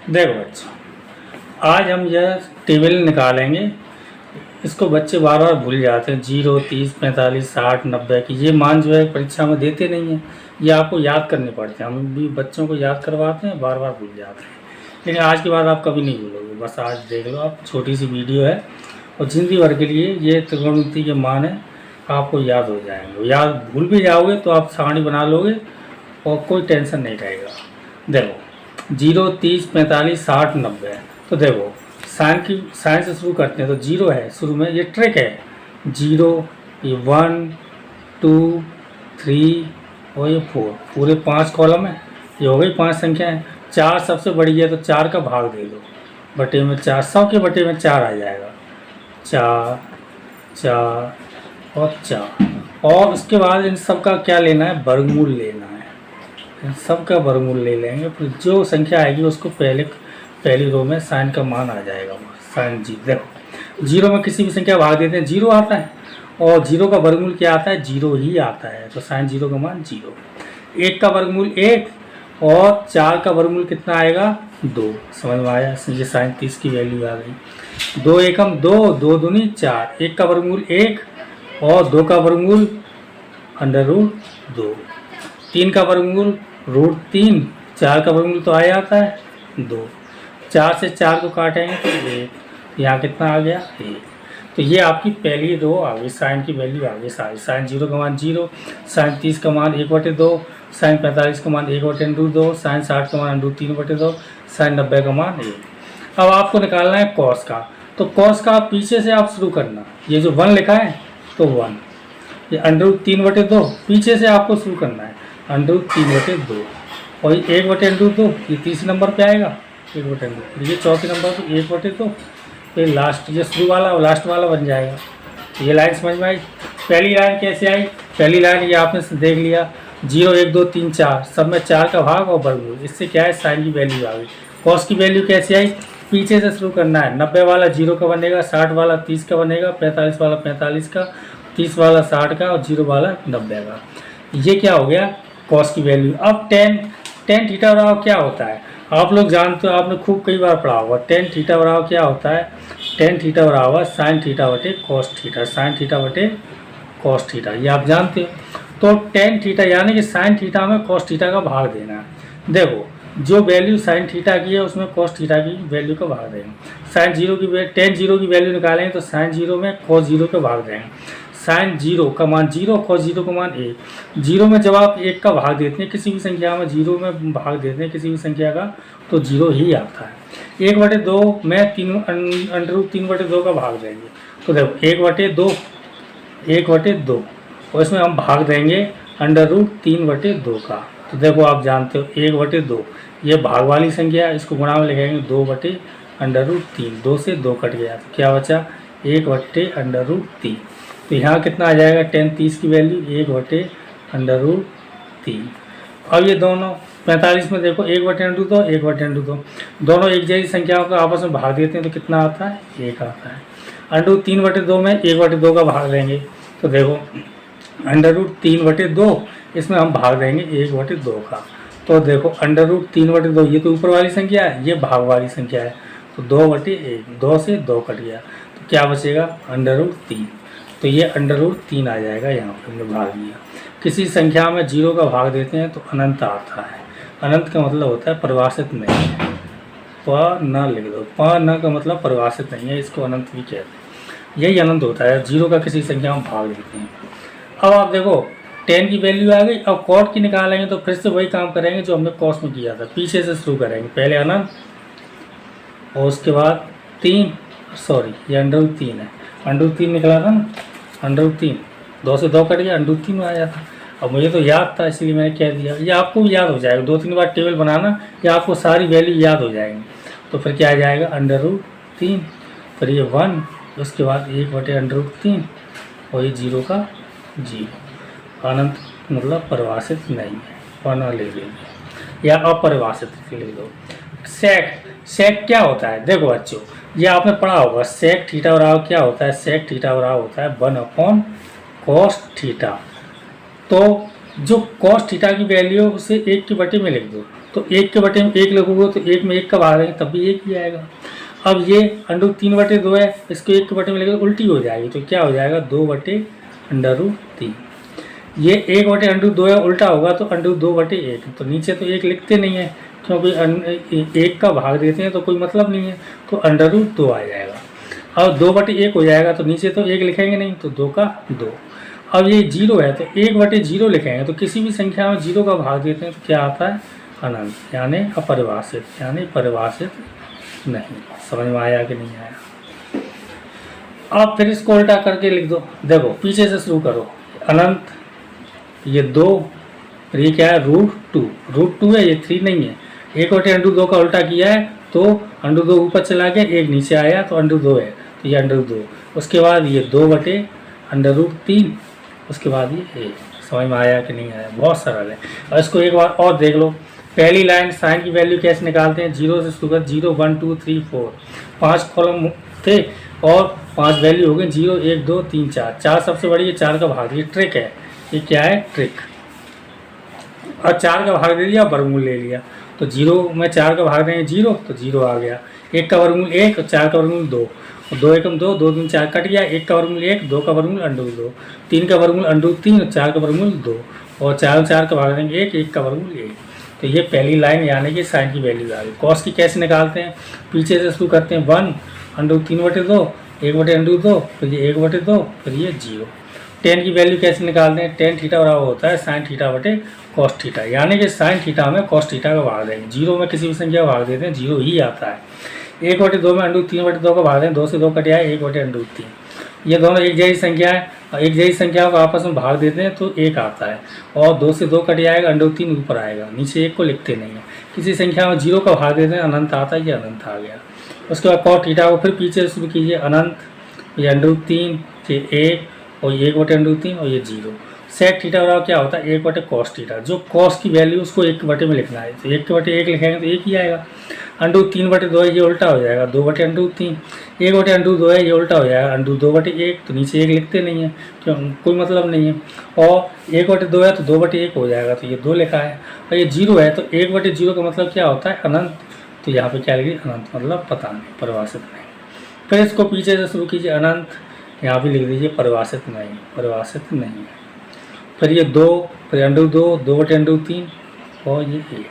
देखो बच्चों, आज हम यह टेबल निकालेंगे। इसको बच्चे बार बार भूल जाते हैं। 0, 30, 45, 60, 90 की ये मान जो है परीक्षा में देते नहीं हैं। ये आपको याद करने पड़ते हैं। हम भी बच्चों को याद करवाते हैं, बार बार भूल जाते हैं। लेकिन आज के बाद आप कभी नहीं भूलोगे। बस आज देख लो, आप छोटी सी वीडियो है और ज़िंदगी भर के लिए ये त्रिकोणमिति के मान है, आपको याद हो जाएंगे। याद भूल भी जाओगे तो आप सारणी बना लोगे और कोई टेंशन नहीं रहेगा। देखो 0, 30, 45, 60, 90। तो देखो साइन से शुरू करते हैं। तो 0 है शुरू में, ये ट्रिक है। 0, ये 1, 2, 3 और ये 4, पूरे 5 कॉलम है। ये हो गई 5 संख्या है। 4 सबसे बड़ी है तो 4 का भाग दे दो बटे में 4, 100 के बटे में 4 आ जाएगा। 4, 4 और 4। और उसके बाद इन सब का क्या लेना है, वर्गमूल लेना है। इन सब का वर्गमूल ले लेंगे, फिर जो संख्या आएगी उसको पहली रो में साइन का मान आ जाएगा। साइन जी, देखो 0 में किसी भी संख्या भाग देते हैं 0 आता है, और 0 का वर्गमूल क्या आता है, 0 ही आता है। तो साइन 0 का मान 0। 1 का वर्गमूल 1 और 4 का वर्गमूल कितना आएगा, 2। समझ में आया, ये साइन 30 की वैल्यू आ गई। 2 एकम 2, 2 दूनी 4। 1 का वर्गमूल 1 और 2 का वर्गमूल √2। 3 का वर्गमूल √3। 4 का वर्गमूल तो आ जाता है 2। 4 से 4 को काटेंगे तो 1। यहाँ कितना आ गया, 1। तो ये आपकी पहली रो आ गई, साइन की वैल्यू आ गई सारी। साइन 0 का मान 0, साइन 30 का मान 1/2, साइन 45 का मान 1/√2, साइन 60 का मान √3/2, साइन 90 का मान 1। अब आपको निकालना है कॉस का। तो कॉस का आप पीछे से आप शुरू करना। ये जो 1 लिखा है तो 1, ये √3/2 पीछे से आपको शुरू करना है। √3/2 और 1/√2 ये तीसरे नंबर पे आएगा 1/2। ये चौथे नंबर पे 1/2। फिर लास्ट, ये शुरू वाला और लास्ट वाला बन जाएगा। ये लाइन समझ में आई। पहली लाइन कैसे आई, पहली लाइन ये आपने देख लिया, 0, 1, 2, 3, 4 सब में 4 का भाग और वर्गमूल। इससे क्या है, साइन की वैल्यू आ गई। कॉस की वैल्यू कैसे आई, पीछे से शुरू करना है। 90 वाला 0 का बनेगा, 60 वाला 30 का बनेगा, 45 वाला 45 का, 30 वाला 60 का और 0 वाला 90 का। ये क्या हो गया, कॉस की वैल्यू। अब टेन थीटा बराबर क्या होता है, आप लोग जानते हो, आपने खूब कई बार पढ़ा होगा। टेन थीटा बराबर क्या होता है, टेन थीटा बराबर साइन थीटा बटे कॉस थीटा। साइन थीटा बटे कॉस थीटा, ये आप जानते हो। तो टेन थीटा यानी कि साइन थीटा में कॉस थीटा का भाग देना है। देखो जो वैल्यू साइन थीटा की है उसमें कॉस थीटा की वैल्यू का भाग देंगे। साइन 0 की टेन 0 की वैल्यू निकालेंगे तो साइन 0 में कॉस 0 का भाग देंगे। साइन 0 का मान 0, कॉस 0 का मान 1। 0 में जब आप 1 का भाग देते हैं किसी भी संख्या में, 0 में भाग देते हैं किसी भी संख्या का तो 0 ही आता है। 1/2 में √3/2 का भाग देंगे तो देखो 1/2 और इसमें हम भाग देंगे √3/2 का। तो देखो आप जानते हो 1/2 ये भाग वाली संख्या है, इसको गुणा में लिखेंगे 2/√3। 2 से 2 कट गया तो क्या बचा, 1/√3। तो यहाँ कितना आ जाएगा, टेन 30 की वैल्यू 1/√3। अब ये दोनों 45 में देखो 1/√2 1/√2 दोनों एक जैसी संख्याओं को आपस में भाग देते हैं तो कितना आता है, 1 आता है। √3/2 में 1/2 का भाग लेंगे तो देखो √3/2 इसमें हम भाग देंगे 1/2 का। तो देखो √3/2 ये तो ऊपर वाली संख्या है, ये भाग वाली संख्या है तो 2/1, 2 से 2 कट गया तो क्या बचेगा, √3। तो ये √3 आ जाएगा। यहाँ पर हमने भाग दिया। किसी संख्या में 0 का भाग देते हैं तो अनंत आता है। अनंत का मतलब होता है परिभाषित नहीं है। प न लिख दो, प न का मतलब परिभाषित नहीं है, इसको अनंत भी कहते हैं। यही अनंत होता है, 0 का किसी संख्या में भाग देते हैं। अब आप देखो 10 की वैल्यू आ गई। अब कॉट की निकालेंगे तो फिर से वही काम करेंगे जो हमने कॉस में किया था, पीछे से शुरू करेंगे। पहले अनंत और उसके बाद 3, सॉरी ये √3 है, √3 निकला था ना, √3 2 से 2 कट गया, √3 में आ जाता। अब मुझे तो याद था इसलिए मैंने कह दिया। ये आपको भी याद हो जाएगा, 2-3 बार टेबल बनाना, या आपको सारी वैल्यू याद हो जाएंगी। तो फिर क्या आ जाएगा, √3, फिर ये 1, उसके बाद 1/√3 और ये 0 का 0। अनंत मतलब परिभाषित नहीं है, पना ले लीजिए या अपरिभाषित ले दो। सेक क्या होता है, देखो बच्चों ये आपने पढ़ा होगा। सेक थीटा बराबर क्या होता है, सेक थीटा बराबर होता है 1/cos थीटा। तो जो cos थीटा की वैल्यू उसे 1 के बटे में लिख दो। तो एक के बटे में एक लगोगे तो एक में एक का भाग देंगे तब भी एक ही आएगा। अब ये अंडर 3/2 है, इसको एक के बटे में लेकर उल्टी हो जाएगी तो क्या हो जाएगा 2/√3। ये 1/√2 है, उल्टा होगा तो √2/1। तो नीचे तो एक लिखते नहीं है क्योंकि एक का भाग देते हैं तो कोई मतलब नहीं है, तो √2 आ जाएगा। अब 2/1 हो जाएगा तो नीचे तो एक लिखेंगे नहीं, तो 2 का 2। अब ये 0 है तो 1/0 लिखेंगे, तो किसी भी संख्या में 0 का भाग देते हैं तो क्या आता है अनंत, यानी अपरिभाषित, यानी परिभाषित नहीं। समझ में आया कि नहीं आया? अब फिर इसको उल्टा करके लिख दो। देखो पीछे से शुरू करो, अनंत, ये 2, और ये क्या है √2 है, ये 3 नहीं है। 1/2 का उल्टा किया है तो √2 ऊपर चला गया, एक नीचे आया तो √2 है, तो ये √2। उसके बाद ये 2/√3, उसके बाद ये 1। समझ में आया कि नहीं आया? बहुत सरल है। और इसको एक बार और देख लो। पहली लाइन साइन की वैल्यू कैसे निकालते हैं, 0 से शुरू कर, 0 1 2 3 4, 5 कॉलम थे और 5 वैल्यू हो गई, 0 1 2 3 4, 4 सबसे बड़ी है, 4 का भाग, ये ट्रिक है। ये क्या है? ट्रिक। और 4 का भाग दे दिया, वर्गमूल ले लिया, तो 0 में 4 का भाग देंगे 0, तो 0 आ गया। 1 का वर्गमूल 1 और 4 का वर्गमूल 2, 2 एकम 2, 2 3 4 कट गया। 1 का वर्गमूल 1, 2 का वर्गमूल √2, 3 का वर्गमूल √3 और 4 का वर्गमूल 2, और 4 का भाग देंगे 1, 1 का वर्गमूल 1। तो ये पहली लाइन यानी कि साइन की वैल्यू आ गई। कॉस की कैसे निकालते हैं, पीछे से शुरू करते हैं, 1 √3/2, 1/√2, फिर ये 1/2, फिर ये 0। टेन की वैल्यू कैसे निकालते हैं, टेन थीटा बराबर होता है साइन थीटा बटे कॉस थीटा, यानी कि साइन थीटा में कॉस थीटा का भाग देंगे। 0 में किसी भी संख्या का भाग देते हैं 0 ही आता है। 1/2 में √3/2 का भाग दें, 2 से 2 कट आए, 1/√3। ये दोनों एक जैसी संख्या है, और एक जैसी संख्याओं को आपस में भाग देते हैं तो 1 आता है, और 2 से 2 कट आएगा, √3 ऊपर आएगा, नीचे 1 को लिखते नहीं है। किसी संख्या में 0 का भाग देते हैं अनंत आता है, ये अनंत आ गया। उसके बाद कॉस थीटा को फिर पीछे शुरू कीजिए, अनंत, ये √3, फिर 1 और 1/√3 और ये 0। सेक थीटा बराबर क्या होता है 1/cos थीटा, जो कॉस की वैल्यू उसको 1/1 में लिखना है, तो 1/1 लिखेंगे तो 1 ही आएगा। √3/2 है, ये उल्टा हो जाएगा 2/√3। 1/2 है, ये उल्टा हो जाएगा √2/1, तो नीचे 1 लिखते नहीं है क्यों, कोई मतलब नहीं है। और 1/2 है तो 2/1 हो जाएगा, तो ये 2 लिखा है। और ये 0 है तो 1/0 का मतलब क्या होता है अनंत, तो यहाँ पे क्या लिखिए अनंत, मतलब पता नहीं, परिभाषित नहीं। फिर इसको पीछे से शुरू कीजिए, अनंत, यहाँ भी लिख दीजिए परिभाषित नहीं, परिभाषित नहीं है। फिर ये 2, फिर √2, 2/√3 और ये 1।